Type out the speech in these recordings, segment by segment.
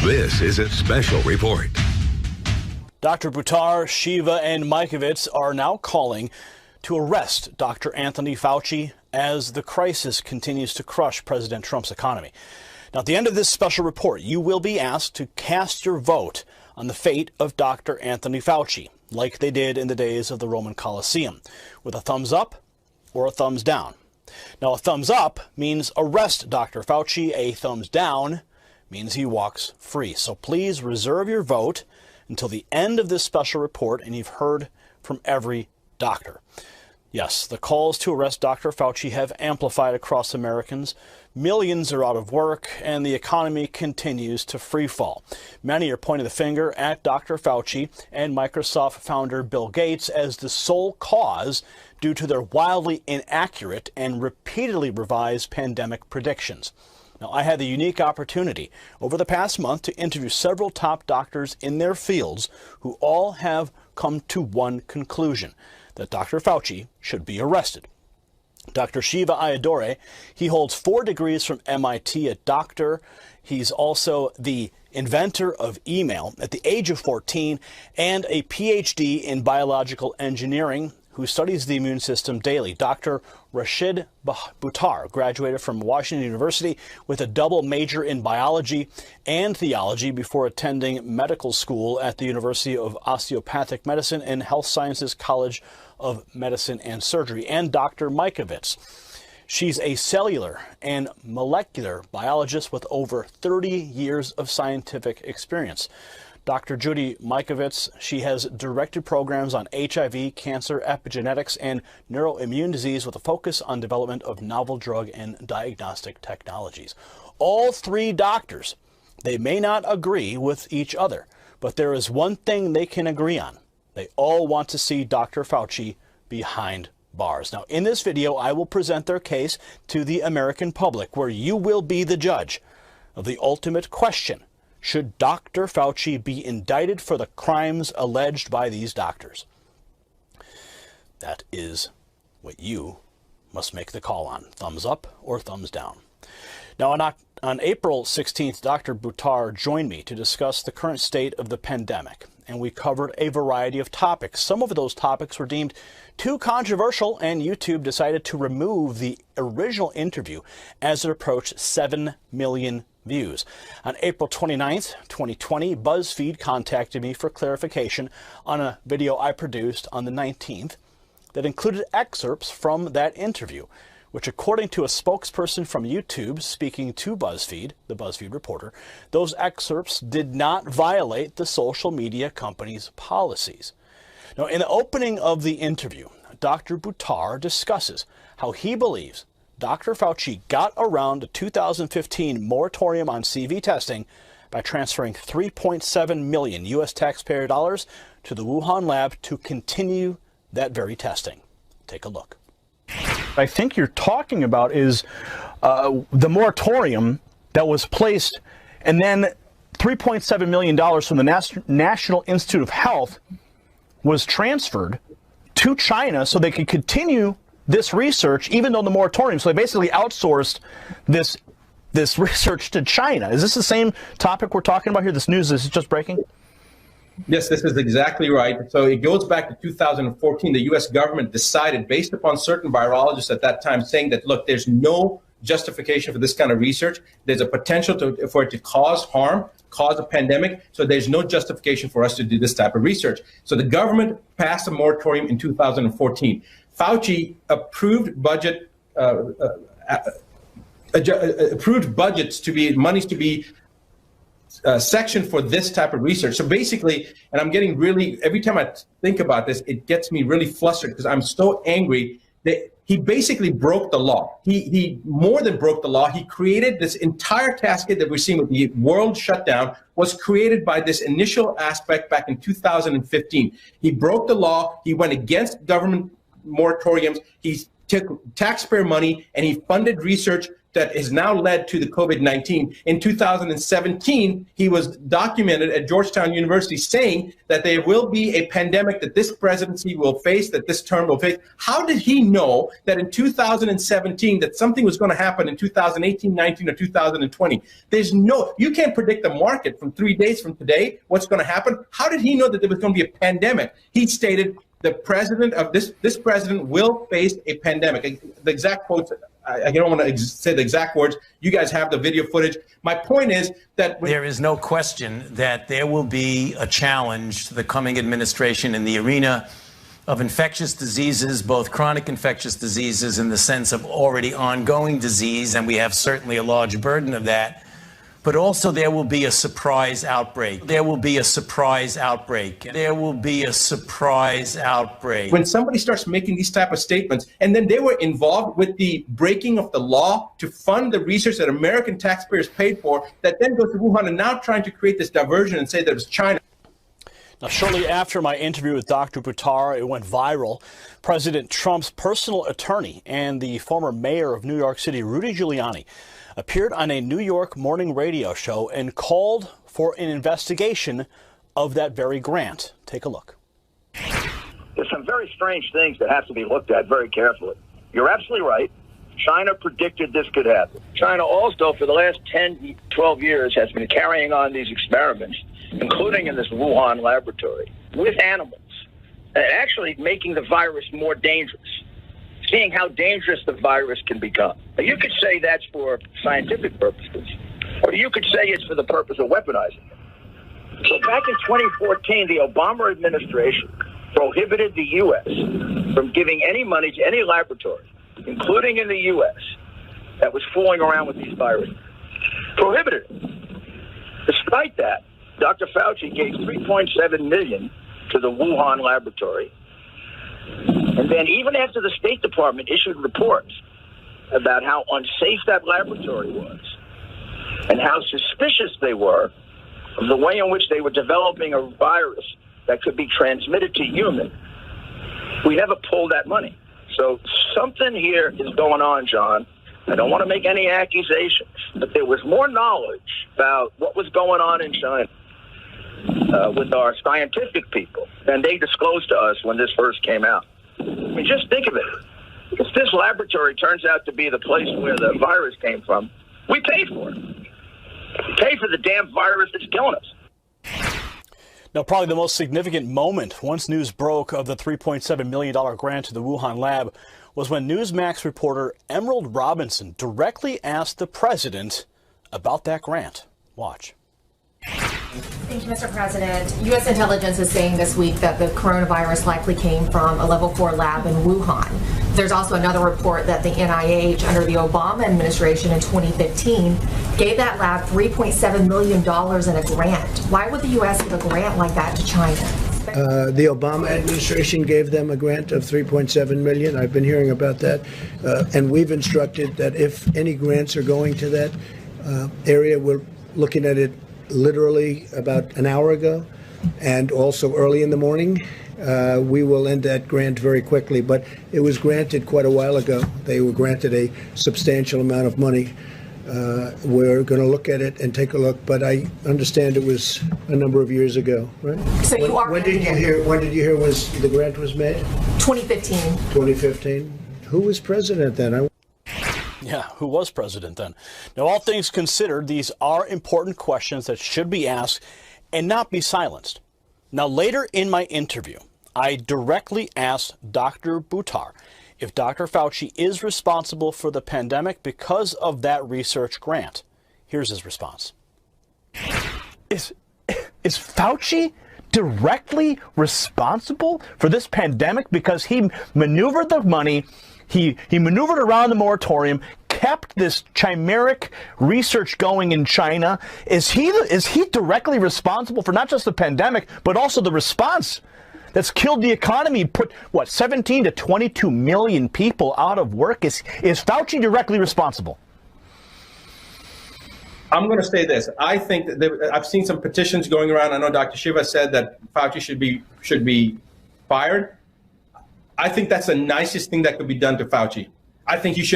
This is a special report. Dr. Butar, Shiva, and Mikovits are now calling to arrest Dr. Anthony Fauci as the crisis continues to crush President Trump's economy. Now, at the end of this special report, you will be asked to cast your vote on the fate of Dr. Anthony Fauci, like they did in the days of the Roman Colosseum, with a thumbs up or a thumbs down. Now, a thumbs up means arrest Dr. Fauci. A thumbs down means he walks free. So please reserve your vote until the end of this special report, and you've heard from every doctor. Yes, the calls to arrest Dr. Fauci have amplified across Americans. Millions are out of work, and the economy continues to freefall. Many are pointing the finger at Dr. Fauci and Microsoft founder Bill Gates as the sole cause due to their wildly inaccurate and repeatedly revised pandemic predictions. Now, I had the unique opportunity over the past month to interview several top doctors in their fields who all have come to one conclusion: that Dr. Fauci should be arrested. Dr. Shiva Ayyadurai, he holds 4 degrees from MIT, a doctor. He's also the inventor of email at the age of 14 and a PhD in biological engineering, who studies the immune system daily. Dr. Rashid Butar graduated from Washington University with a double major in biology and theology before attending medical school at the University of Osteopathic Medicine and Health Sciences College of Medicine and Surgery. And Dr. Mikovits. She's a cellular and molecular biologist with over 30 years of scientific experience. Dr. Judy Mikovits, she has directed programs on HIV, cancer, epigenetics, and neuroimmune disease with a focus on development of novel drug and diagnostic technologies. All 3 doctors, they may not agree with each other, but there is one thing they can agree on. They all want to see Dr. Fauci behind bars. Now, in this video, I will present their case to the American public, where you will be the judge of the ultimate question: should Dr. Fauci be indicted for the crimes alleged by these doctors? That is what you must make the call on: thumbs up or thumbs down. Now, on April 16th, Dr. Butar joined me to discuss the current state of the pandemic, and we covered a variety of topics. Some of those topics were deemed too controversial, and YouTube decided to remove the original interview as it approached 7 million views. On April 29th, 2020, BuzzFeed contacted me for clarification on a video I produced on the 19th that included excerpts from that interview, which, according to a spokesperson from YouTube speaking to BuzzFeed, the BuzzFeed reporter, those excerpts did not violate the social media company's policies. Now, in the opening of the interview, Dr. Butar discusses how he believes Dr. Fauci got around the 2015 moratorium on CV testing by transferring 3.7 million U.S. taxpayer dollars to the Wuhan lab to continue that very testing. Take a look. I think you're talking about is the moratorium that was placed, and then $3.7 million from the National Institute of Health was transferred to China so they could continue this research, even though the moratorium. So they basically outsourced this research to China. Is this the same topic we're talking about here? This news is just breaking? Yes, this is exactly right. So it goes back to 2014. The U.S. government decided, based upon certain virologists at that time, saying that, look, there's no justification for this kind of research. There's a potential for it to cause harm, cause a pandemic. So there's no justification for us to do this type of research. So the government passed a moratorium in 2014. Fauci approved budgets to be monies to be section for this type of research. So basically, and I'm getting really, every time I think about this, it gets me really flustered because I'm so angry that he basically broke the law. He more than broke the law. He created this entire cascade that we're seeing with the world shutdown was created by this initial aspect back in 2015. He broke the law. He went against government moratoriums. He took taxpayer money and he funded research that has now led to the COVID-19. In 2017, he was documented at Georgetown University saying that there will be a pandemic that this presidency will face, that this term will face. How did he know that in 2017 that something was going to happen in 2018, 19, or 2020? You can't predict the market from 3 days from today, what's going to happen. How did he know that there was going to be a pandemic? He stated the president of this president will face a pandemic. The exact quotes, I don't want to say the exact words. You guys have the video footage. My point is that there is no question that there will be a challenge to the coming administration in the arena of infectious diseases, both chronic infectious diseases in the sense of already ongoing disease, and we have certainly a large burden of that. But also there will be a surprise outbreak. There will be a surprise outbreak. There will be a surprise outbreak. When somebody starts making these type of statements, and then they were involved with the breaking of the law to fund the research that American taxpayers paid for, that then goes to Wuhan, and now trying to create this diversion and say that it's China. Now, shortly after my interview with Dr. Buttar, it went viral. President Trump's personal attorney and the former mayor of New York City, Rudy Giuliani, appeared on a New York morning radio show and called for an investigation of that very grant. Take a look. There's some very strange things that have to be looked at very carefully. You're absolutely right. China predicted this could happen. China also, for the last 10, 12 years, has been carrying on these experiments, including in this Wuhan laboratory, with animals, and actually making the virus more dangerous, seeing how dangerous the virus can become. Now, you could say that's for scientific purposes, or you could say it's for the purpose of weaponizing it. So back in 2014, the Obama administration prohibited the U.S. from giving any money to any laboratory, including in the U.S., that was fooling around with these viruses. Prohibited it. Despite that, Dr. Fauci gave $3.7 million to the Wuhan laboratory. And then even after the State Department issued reports about how unsafe that laboratory was and how suspicious they were of the way in which they were developing a virus that could be transmitted to humans, we never pulled that money. So something here is going on, John. I don't want to make any accusations, but there was more knowledge about what was going on in China with our scientific people than they disclosed to us when this first came out. I mean, just think of it. If this laboratory turns out to be the place where the virus came from, we paid for it. We paid for the damn virus that's killing us. Now, probably the most significant moment once news broke of the $3.7 million grant to the Wuhan lab was when Newsmax reporter Emerald Robinson directly asked the president about that grant. Watch. Thank you, Mr. President. U.S. intelligence is saying this week that the coronavirus likely came from a level 4 lab in Wuhan. There's also another report that the NIH, under the Obama administration in 2015, gave that lab $3.7 million in a grant. Why would the U.S. give a grant like that to China? The Obama administration gave them a grant of $3.7 million. I've been hearing about that. And we've instructed that if any grants are going to that area, we're looking at it literally about an hour ago, and also early in the morning. We will end that grant very quickly, but it was granted quite a while ago. They were granted a substantial amount of money. We're going to look at it and take a look, but I understand it was a number of years ago, right? So you are. When did you hear was the grant was made? 2015. 2015. Who was president then? Yeah, who was president then? Now, all things considered, these are important questions that should be asked and not be silenced. Now, later in my interview, I directly asked Dr. Buttar if Dr. Fauci is responsible for the pandemic because of that research grant. Here's his response. Is Fauci directly responsible for this pandemic because he maneuvered the money, he maneuvered around the moratorium, kept this chimeric research going in China? Is he directly responsible for not just the pandemic, but also the response that's killed the economy, put, 17 to 22 million people out of work? Is Fauci directly responsible? I'm going to say this. I think that I've seen some petitions going around. I know Dr. Shiva said that Fauci should be fired. I think that's the nicest thing that could be done to Fauci. I think he's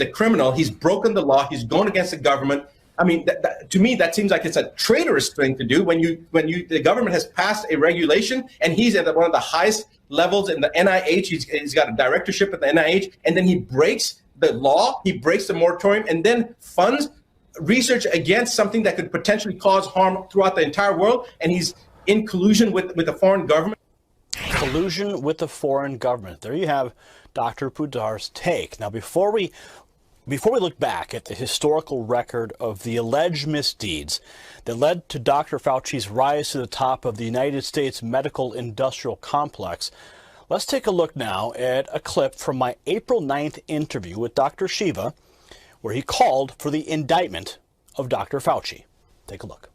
a criminal. He's broken the law. He's gone against the government. I mean, to me, that seems like it's a traitorous thing to do when the government has passed a regulation and he's at one of the highest levels in the NIH. He's got a directorship at the NIH, and then he breaks the law, he breaks the moratorium, and then funds research against something that could potentially cause harm throughout the entire world, and he's in collusion with the foreign government. Collusion with the foreign government. There you have Dr. Buttar's take. Now, before we look back at the historical record of the alleged misdeeds that led to Dr. Fauci's rise to the top of the United States medical industrial complex, let's take a look now at a clip from my April 9th interview with Dr. Shiva, where he called for the indictment of Dr. Fauci. Take a look.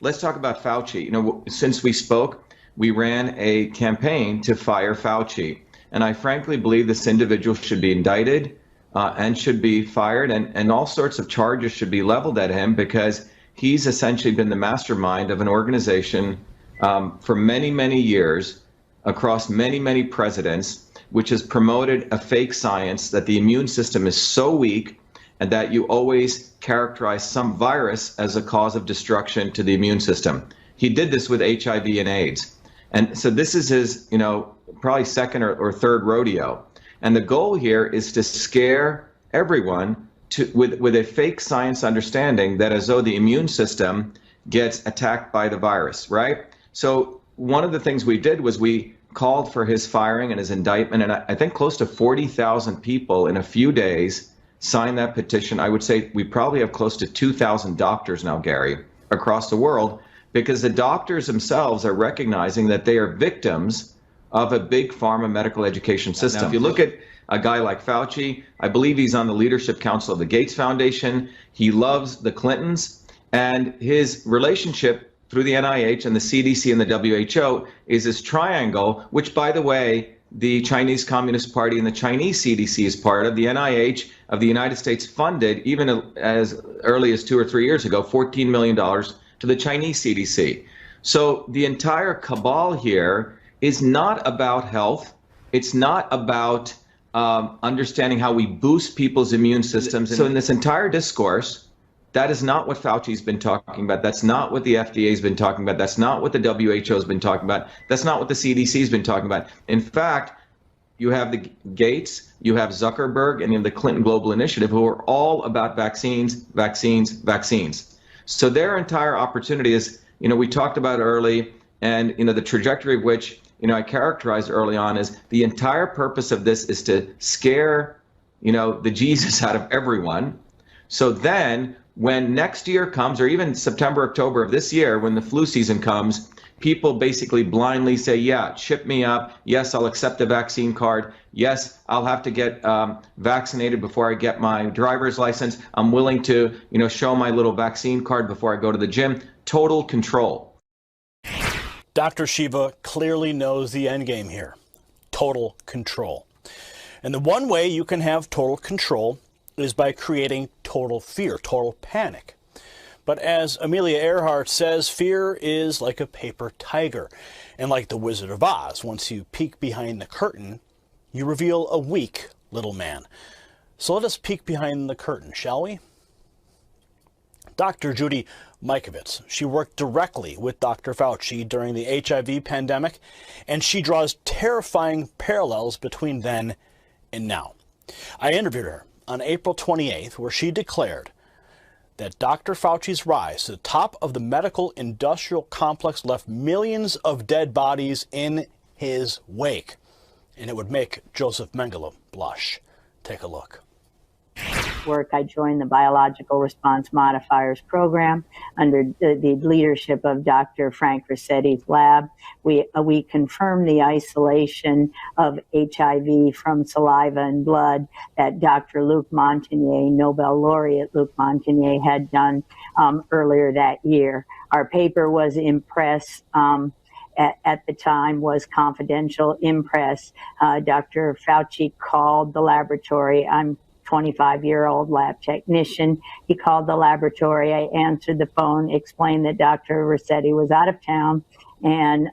Let's talk about Fauci. You know, since we spoke, we ran a campaign to fire Fauci. And I frankly believe this individual should be indicted and should be fired, and all sorts of charges should be leveled at him, because he's essentially been the mastermind of an organization for many, many years across many, many presidents, which has promoted a fake science that the immune system is so weak and that you always characterize some virus as a cause of destruction to the immune system. He did this with HIV and AIDS. And so this is his, probably second or third rodeo. And the goal here is to scare everyone with a fake science understanding that as though the immune system gets attacked by the virus, right? So one of the things we did was we called for his firing and his indictment, and I think close to 40,000 people in a few days signed that petition. I would say we probably have close to 2,000 doctors now, Gary, across the world, because the doctors themselves are recognizing that they are victims of a big pharma medical education system. If you look at a guy like Fauci, I believe he's on the leadership council of the Gates Foundation. He loves the Clintons, and his relationship through the NIH and the CDC and the WHO is this triangle, which, by the way, the Chinese Communist Party and the Chinese CDC is part of. The NIH of the United States funded, even as early as 2 or 3 years ago, $14 million to the Chinese CDC. So the entire cabal here is not about health. It's not about understanding how we boost people's immune systems. So in this entire discourse, that is not what Fauci's been talking about. That's not what the FDA's been talking about. That's not what the WHO's been talking about. That's not what the CDC's been talking about. In fact, you have the Gates, you have Zuckerberg, and you have the Clinton Global Initiative, who are all about vaccines, vaccines, vaccines. So their entire opportunity is, we talked about early, and, the trajectory of which, I characterized early on is the entire purpose of this is to scare, the Jesus out of everyone. So then when next year comes, or even September, October of this year, when the flu season comes, people basically blindly say, yeah, ship me up. Yes, I'll accept a vaccine card. Yes, I'll have to get vaccinated before I get my driver's license. I'm willing to, show my little vaccine card before I go to the gym. Total control. Dr. Shiva clearly knows the end game here. Total control. And the one way you can have total control is by creating total fear, total panic. But as Amelia Earhart says, fear is like a paper tiger. And like the Wizard of Oz, once you peek behind the curtain, you reveal a weak little man. So let us peek behind the curtain, shall we? Dr. Judy Mikovits, she worked directly with Dr. Fauci during the HIV pandemic, and she draws terrifying parallels between then and now. I interviewed her on April 28th, where she declared that Dr. Fauci's rise to the top of the medical industrial complex left millions of dead bodies in his wake. And it would make Joseph Mengele blush. Take a look. I joined the Biological Response Modifiers program under the leadership of Dr. Frank Russetti's lab. We confirmed the isolation of HIV from saliva and blood that Dr. Luc Montagnier, Nobel laureate Luc Montagnier, had done earlier that year. Our paper was in press. At the time was confidential in press. Dr. Fauci called the laboratory. I'm 25-year-old lab technician. He called the laboratory. I answered the phone, explained that Dr. Russetti was out of town and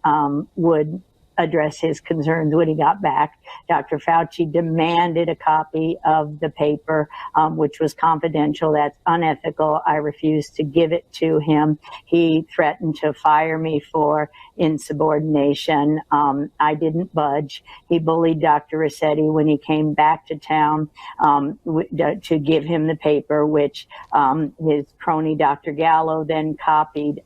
would address his concerns when he got back. Dr. Fauci demanded a copy of the paper, which was confidential. That's unethical. I refused to give it to him. He threatened to fire me for insubordination. I didn't budge. He bullied Dr. Rossetti when he came back to town to give him the paper, which his crony Dr. Gallo then copied.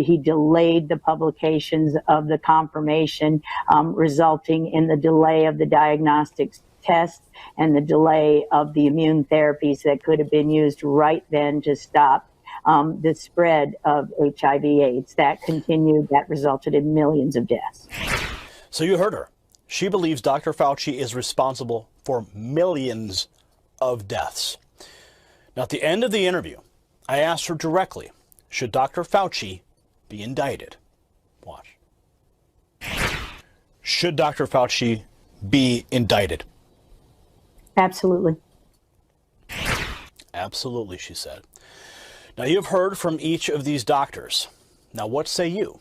He delayed the publications of the confirmation, resulting in the delay of the diagnostics test and the delay of the immune therapies that could have been used right then to stop the spread of HIV/AIDS. That continued. That resulted in millions of deaths. So you heard her. She believes Dr. Fauci is responsible for millions of deaths. Now, at the end of the interview, I asked her directly, should Dr. Fauci be indicted? Watch. Should Dr. Fauci be indicted? Absolutely. Absolutely, she said. Now, you've heard from each of these doctors. Now, what say you?